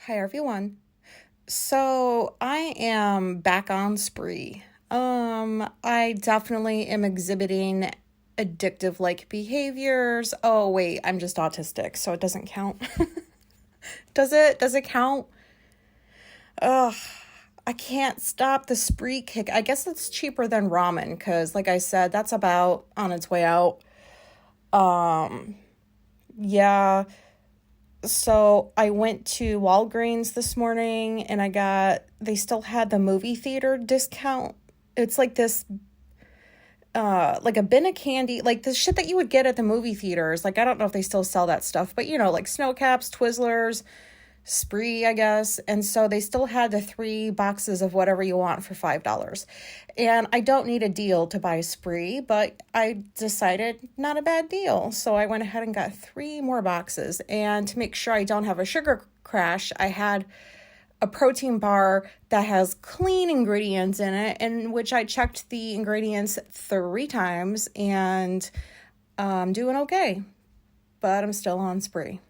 Hi everyone. So I am back on spree. I definitely am exhibiting addictive like behaviors. Oh wait, I'm just autistic, so it doesn't count. Does it? Does it count? Ugh. I can't stop the spree kick. I guess it's cheaper than ramen because, like I said, that's about on its way out. Yeah, so I went to Walgreens this morning and they still had the movie theater discount. It's like this, like a bin of candy, like the shit that you would get at the movie theaters. Like, I don't know if they still sell that stuff, but like Snow Caps, Twizzlers, Spree, I guess. And so they still had the 3 boxes of whatever you want for $5. And I don't need a deal to buy Spree, but I decided not a bad deal. So I went ahead and got 3 more boxes. And to make sure I don't have a sugar crash, I had a protein bar that has clean ingredients in it, in which I checked the ingredients 3 times and I'm doing okay. But I'm still on Spree.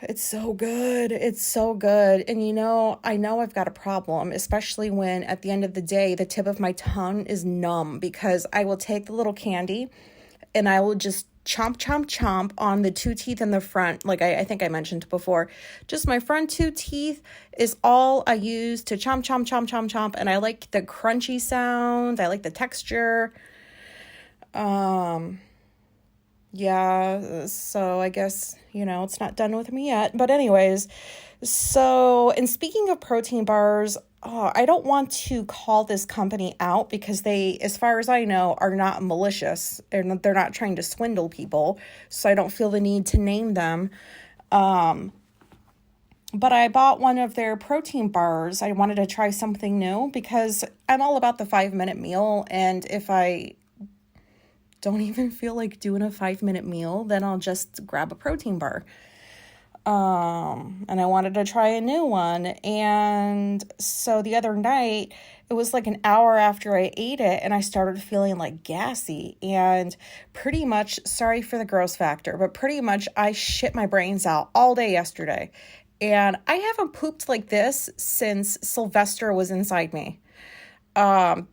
It's so good. It's so good. And I know I've got a problem, especially when at the end of the day, the tip of my tongue is numb because I will take the little candy and I will just chomp, chomp, chomp on the 2 teeth in the front. Like I think I mentioned before, just my front 2 teeth is all I use to chomp, chomp, chomp, chomp, chomp. And I like the crunchy sound. I like the texture. Yeah, so I guess, it's not done with me yet. But anyways, and speaking of protein bars, I don't want to call this company out because they, as far as I know, are not malicious and they're not trying to swindle people. So I don't feel the need to name them. But I bought one of their protein bars. I wanted to try something new because I'm all about the 5-minute meal. And if I don't even feel like doing a 5-minute meal, then I'll just grab a protein bar. And I wanted to try a new one. And so the other night, it was like an hour after I ate it, and I started feeling like gassy. And pretty much, sorry for the gross factor, but pretty much I shit my brains out all day yesterday. And I haven't pooped like this since Sylvester was inside me.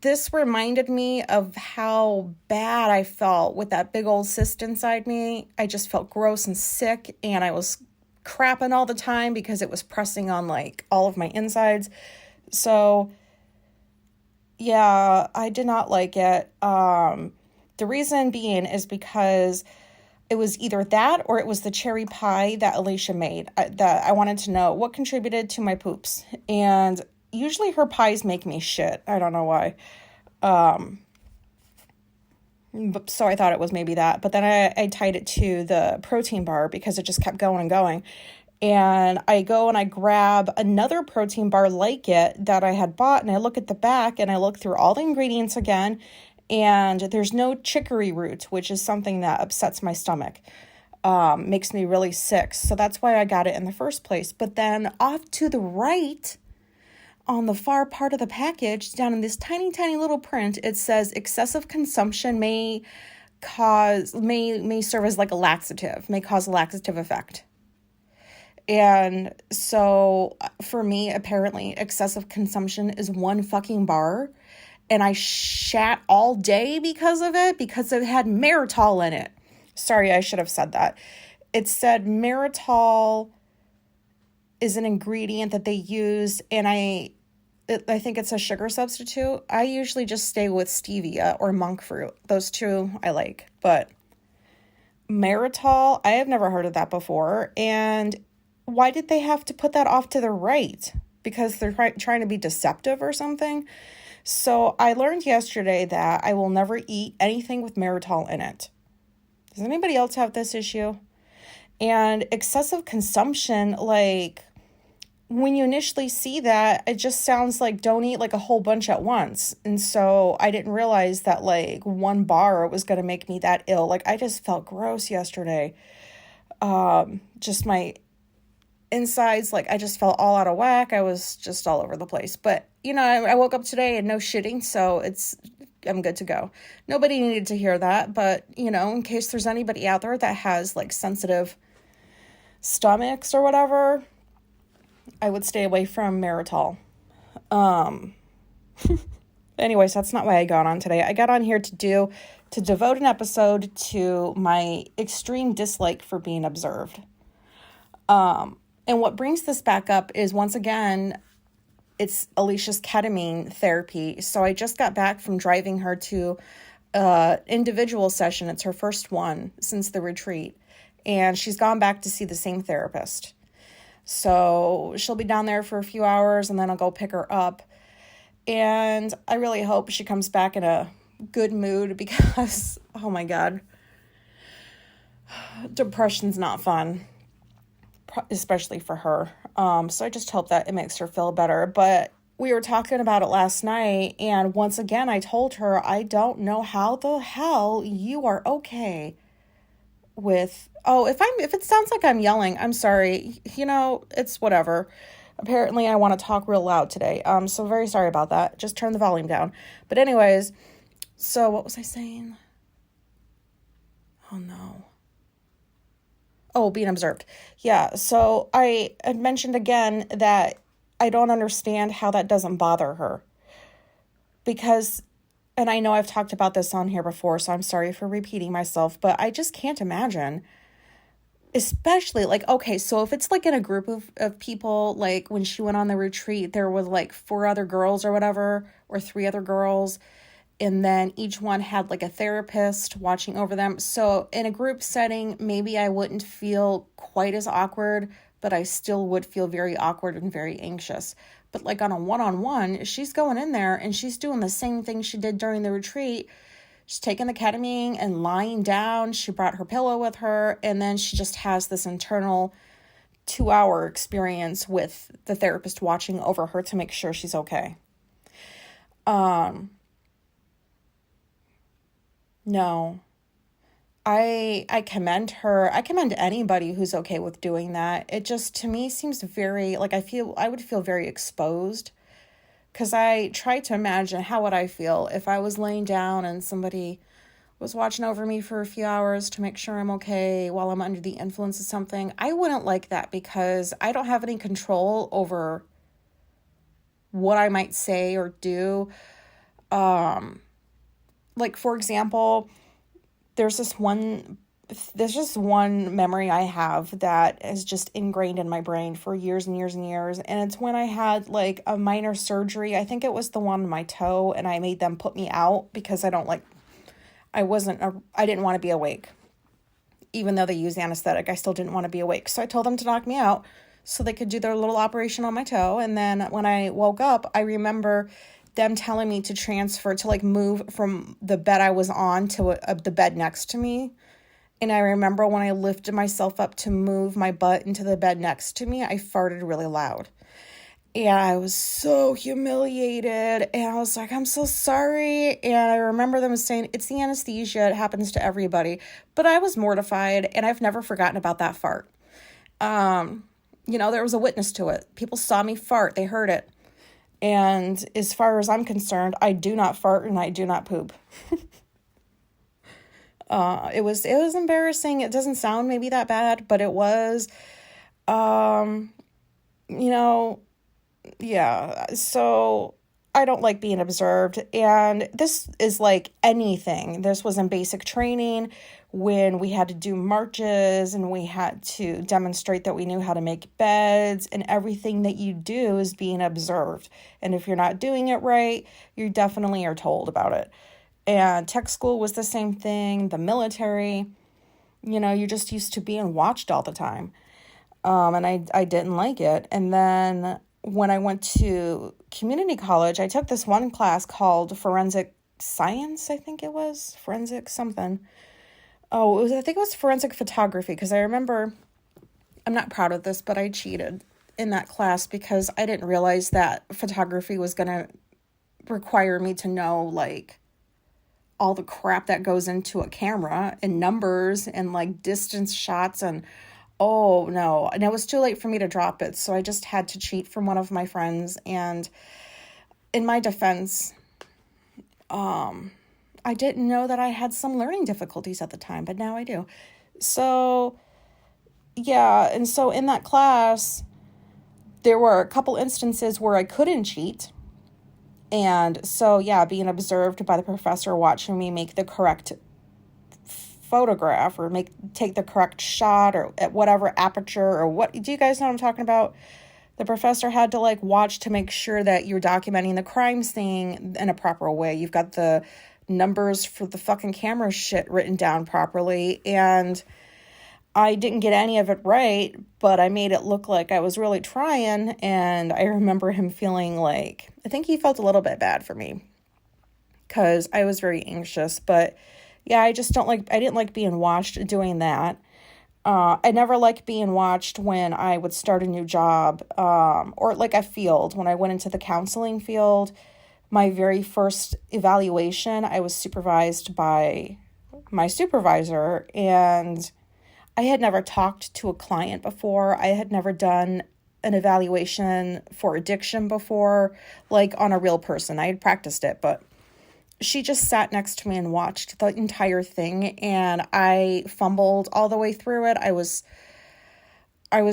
This reminded me of how bad I felt with that big old cyst inside me. I just felt gross and sick, and I was crapping all the time because it was pressing on like all of my insides. So yeah, I did not like it. The reason being is because it was either that or it was the cherry pie that Alicia made. That I wanted to know what contributed to my poops. And usually her pies make me shit. I don't know why. So I thought it was maybe that. But then I tied it to the protein bar because it just kept going and going. And I go and I grab another protein bar like it that I had bought. And I look at the back and I look through all the ingredients again. And there's no chicory root, which is something that upsets my stomach. Makes me really sick. So that's why I got it in the first place. But then off to the right, on the far part of the package, down in this tiny, tiny little print, it says excessive consumption may serve as like a laxative, may cause a laxative effect. And so for me, apparently, excessive consumption is 1 fucking bar. And I shat all day because of it, because it had Maritol in it. Sorry, I should have said that. It said Maritol is an ingredient that they use, and I think it's a sugar substitute. I usually just stay with stevia or monk fruit. Those two I like. But Maritol, I have never heard of that before. And why did they have to put that off to the right? Because they're trying to be deceptive or something? So I learned yesterday that I will never eat anything with Maritol in it. Does anybody else have this issue? And excessive consumption, like when you initially see that, it just sounds like don't eat like a whole bunch at once. And so I didn't realize that like 1 bar was going to make me that ill. Like I just felt gross yesterday. Just my insides, like I just felt all out of whack. I was just all over the place. But, I woke up today and no shitting, so I'm good to go. Nobody needed to hear that, but, in case there's anybody out there that has like sensitive stomachs or whatever, I would stay away from Maritol. Anyways, that's not why I got on today. I got on here to devote an episode to my extreme dislike for being observed. And what brings this back up is, once again, it's Alicia's ketamine therapy. So I just got back from driving her to individual session. It's her first one since the retreat. And she's gone back to see the same therapist. So she'll be down there for a few hours, and then I'll go pick her up. And I really hope she comes back in a good mood, because, oh my God, depression's not fun, especially for her. So I just hope that it makes her feel better. But we were talking about it last night, and once again, I told her, I don't know how the hell you are okay with, if it sounds like I'm yelling, I'm sorry. It's whatever. Apparently, I want to talk real loud today. So very sorry about that. Just turn the volume down. But anyways, so what was I saying? Oh no. Oh, being observed. Yeah, so I had mentioned again that I don't understand how that doesn't bother her. Because, and I know I've talked about this on here before, so I'm sorry for repeating myself, but I just can't imagine, especially, like, okay, so if it's like in a group of people, like when she went on the retreat, there was like 4 other girls or whatever, or 3 other girls, and then each one had like a therapist watching over them. So in a group setting, maybe I wouldn't feel quite as awkward, but I still would feel very awkward and very anxious. But like on a one-on-one, she's going in there and she's doing the same thing she did during the retreat. She's taking the ketamine and lying down. She brought her pillow with her, and then she just has this internal 2-hour experience with the therapist watching over her to make sure she's okay. No, I commend her. I commend anybody who's okay with doing that. It just, to me, seems very, like, I would feel very exposed, because I try to imagine how would I feel if I was laying down and somebody was watching over me for a few hours to make sure I'm okay while I'm under the influence of something. I wouldn't like that, because I don't have any control over what I might say or do. Like, for example, there's just one memory I have that is just ingrained in my brain for years and years and years. And it's when I had like a minor surgery. I think it was the one on my toe, and I made them put me out because I didn't want to be awake. Even though they used anesthetic, I still didn't want to be awake. So I told them to knock me out so they could do their little operation on my toe. And then when I woke up, I remember them telling me to transfer, to like move from the bed I was on to the bed next to me. And I remember when I lifted myself up to move my butt into the bed next to me, I farted really loud. And I was so humiliated. And I was like, I'm so sorry. And I remember them saying, it's the anesthesia. It happens to everybody. But I was mortified, and I've never forgotten about that fart. There was a witness to it. People saw me fart. They heard it. And as far as I'm concerned, I do not fart and I do not poop. It was embarrassing. It doesn't sound maybe that bad, but it was, yeah. So I don't like being observed. And this is like anything. This was in basic training when we had to do marches and we had to demonstrate that we knew how to make beds, and everything that you do is being observed. And if you're not doing it right, you definitely are told about it. And tech school was the same thing. The military, you're just used to being watched all the time. And I didn't like it. And then when I went to community college, I took this one class called forensic science, I think it was. Forensic something. I think it was forensic photography, because I remember, I'm not proud of this, but I cheated in that class because I didn't realize that photography was going to require me to know, like, all the crap that goes into a camera and numbers and, like, distance shots and, oh, no. And it was too late for me to drop it, so I just had to cheat from one of my friends. And in my defense, I didn't know that I had some learning difficulties at the time, but now I do. So yeah, and so in that class, there were a couple instances where I couldn't cheat. And so, yeah, being observed by the professor watching me make the correct photograph or take the correct shot or at whatever aperture or what, do you guys know what I'm talking about? The professor had to like watch to make sure that you're documenting the crime scene in a proper way. You've got the numbers for the fucking camera shit written down properly, and I didn't get any of it right, but I made it look like I was really trying. And I remember him feeling like, I think he felt a little bit bad for me because I was very anxious. But yeah, I didn't like being watched doing that. I never liked being watched when I would start a new job, or like a field. When I went into the counseling field, my very first evaluation, I was supervised by my supervisor, and I had never talked to a client before. I had never done an evaluation for addiction before, like on a real person. I had practiced it, but she just sat next to me and watched the entire thing, and I fumbled all the way through it. I was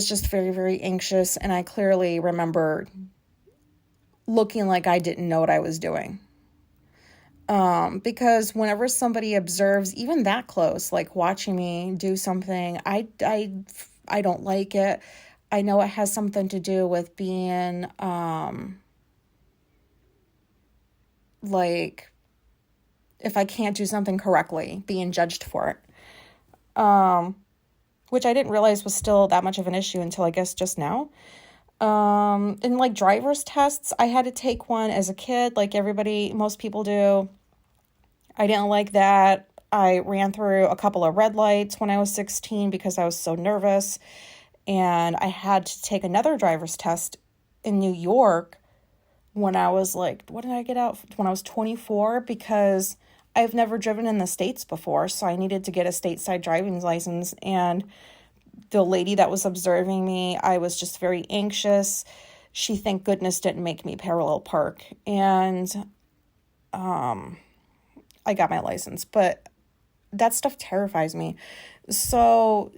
just very, very anxious, and I clearly remember looking like I didn't know what I was doing. Because whenever somebody observes even that close, like watching me do something, I don't like it. I know it has something to do with being, like, if I can't do something correctly, being judged for it. Which I didn't realize was still that much of an issue until I guess just now. And like driver's tests, I had to take one as a kid, like most people do. I didn't like that. I ran through a couple of red lights when I was 16 because I was so nervous. And I had to take another driver's test in New York when I was like, what did I get out? When I was 24, because I've never driven in the States before. So I needed to get a stateside driving license. And the lady that was observing me, I was just very anxious. She, thank goodness, didn't make me parallel park. And I got my license, but that stuff terrifies me. So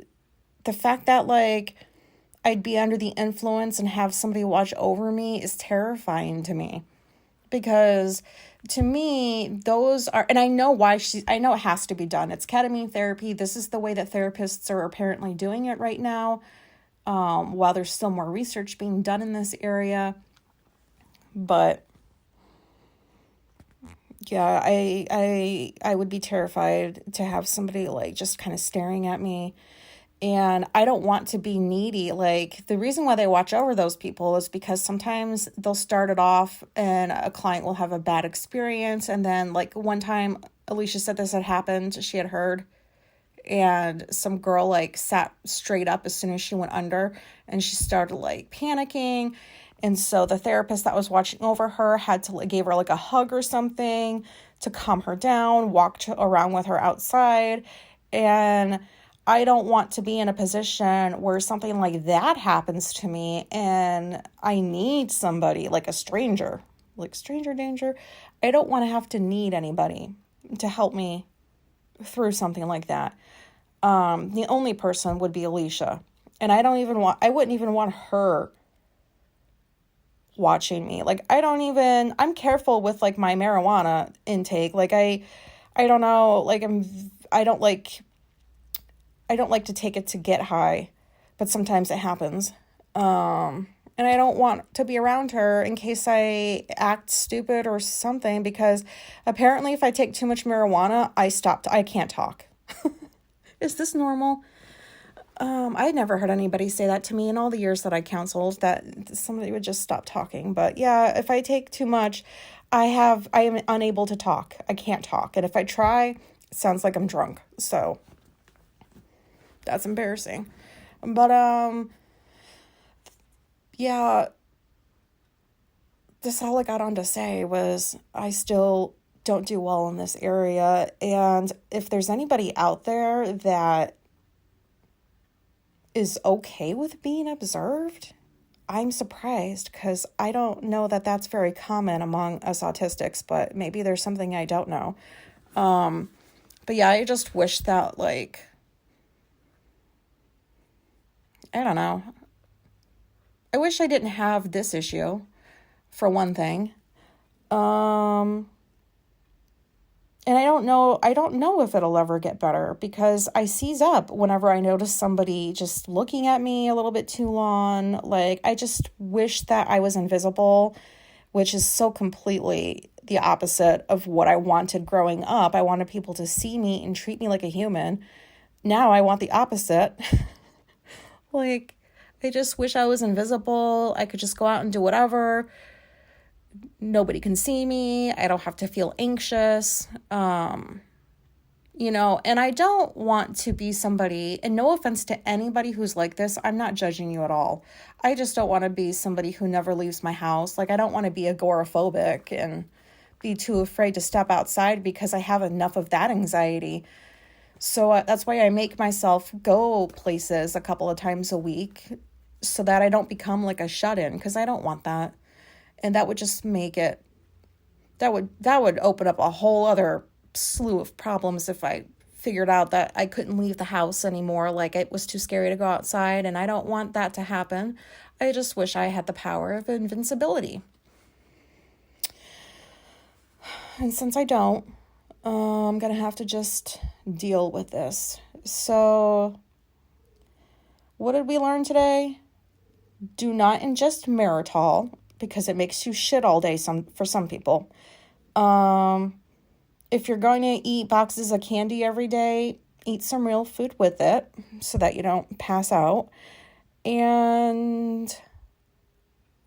the fact that like I'd be under the influence and have somebody watch over me is terrifying to me, because to me those are, and I know why I know it has to be done. It's ketamine therapy. This is the way that therapists are apparently doing it right now. While there's still more research being done in this area, but yeah, I would be terrified to have somebody like just kind of staring at me. And I don't want to be needy. Like, the reason why they watch over those people is because sometimes they'll start it off and a client will have a bad experience. And then, like, one time, Alicia said this had happened. She had heard. And some girl, like, sat straight up as soon as she went under. And she started, like, panicking. And so the therapist that was watching over her gave her, like, a hug or something to calm her down, walked around with her outside. And I don't want to be in a position where something like that happens to me and I need somebody, like a stranger, like stranger danger. I don't want to have to need anybody to help me through something like that. The only person would be Alicia. And I wouldn't even want her watching me. Like, I'm careful with like my marijuana intake. Like I don't know, like I don't like to take it to get high, but sometimes it happens. And I don't want to be around her in case I act stupid or something, because apparently if I take too much marijuana, I can't talk. Is this normal? I had never heard anybody say that to me in all the years that I counseled, that somebody would just stop talking. But yeah, if I take too much, I am unable to talk. I can't talk. And if I try, it sounds like I'm drunk. So that's embarrassing. But yeah, that's all I got on to say was I still don't do well in this area. And if there's anybody out there that is okay with being observed, I'm surprised, because I don't know that that's very common among us autistics, but maybe there's something I don't know. But yeah, I just wish that, like, I don't know. I wish I didn't have this issue, for one thing. And I don't know if it'll ever get better because I seize up whenever I notice somebody just looking at me a little bit too long. Like, I just wish that I was invisible, which is so completely the opposite of what I wanted growing up. I wanted people to see me and treat me like a human. Now I want the opposite. Like, I just wish I was invisible. I could just go out and do whatever. Nobody can see me. I don't have to feel anxious. And I don't want to be somebody, and no offense to anybody who's like this, I'm not judging you at all. I just don't want to be somebody who never leaves my house. Like, I don't want to be agoraphobic and be too afraid to step outside because I have enough of that anxiety. So that's why I make myself go places a couple of times a week so that I don't become like a shut-in, because I don't want that. And that would just make it, that would open up a whole other slew of problems if I figured out that I couldn't leave the house anymore. Like, it was too scary to go outside, and I don't want that to happen. I just wish I had the power of invincibility. And since I don't, I'm going to have to just deal with this. So, what did we learn today? Do not ingest Meritol, because it makes you shit all day for some people. If you're going to eat boxes of candy every day, eat some real food with it so that you don't pass out. And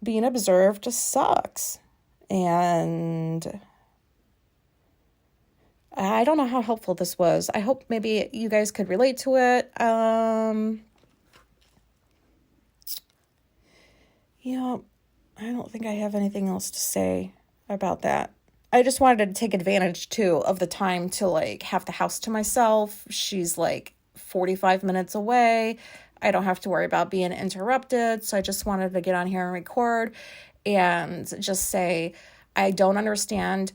being observed sucks. And I don't know how helpful this was. I hope maybe you guys could relate to it. I don't think I have anything else to say about that. I just wanted to take advantage, too, of the time to, like, have the house to myself. She's, like, 45 minutes away. I don't have to worry about being interrupted. So I just wanted to get on here and record and just say, I don't understand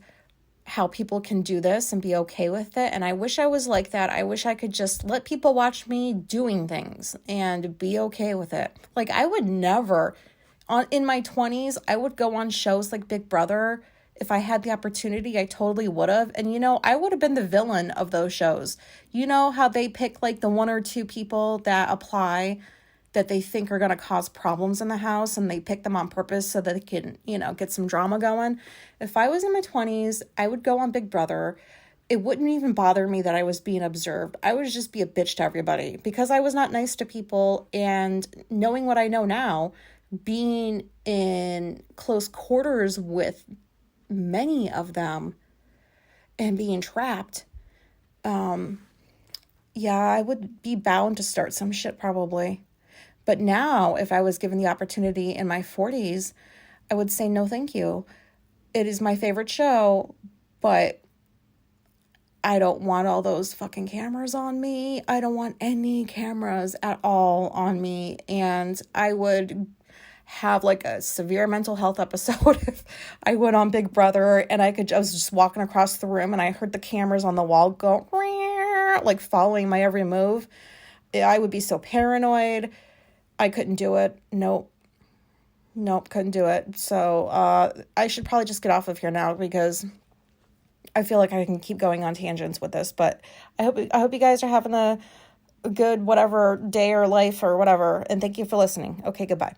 how people can do this and be okay with it. And I wish I was like that. I wish I could just let people watch me doing things and be okay with it. Like, I would never... In my 20s, I would go on shows like Big Brother. If I had the opportunity, I totally would have. And, I would have been the villain of those shows. You know how they pick like the one or two people that apply that they think are going to cause problems in the house, and they pick them on purpose so that they can, get some drama going. If I was in my 20s, I would go on Big Brother. It wouldn't even bother me that I was being observed. I would just be a bitch to everybody because I was not nice to people. And knowing what I know now, being in close quarters with many of them and being trapped, I would be bound to start some shit probably. But now, if I was given the opportunity in my 40s, I would say no thank you. It is my favorite show, but I don't want all those fucking cameras on me. I don't want any cameras at all on me. And I would have like a severe mental health episode if I went on Big Brother and I was just walking across the room and I heard the cameras on the wall go like following my every move. I would be so paranoid. I couldn't do it. Nope, couldn't do it. So I should probably just get off of here now because I feel like I can keep going on tangents with this. But I hope you guys are having a good whatever day or life or whatever. And thank you for listening. Okay, goodbye.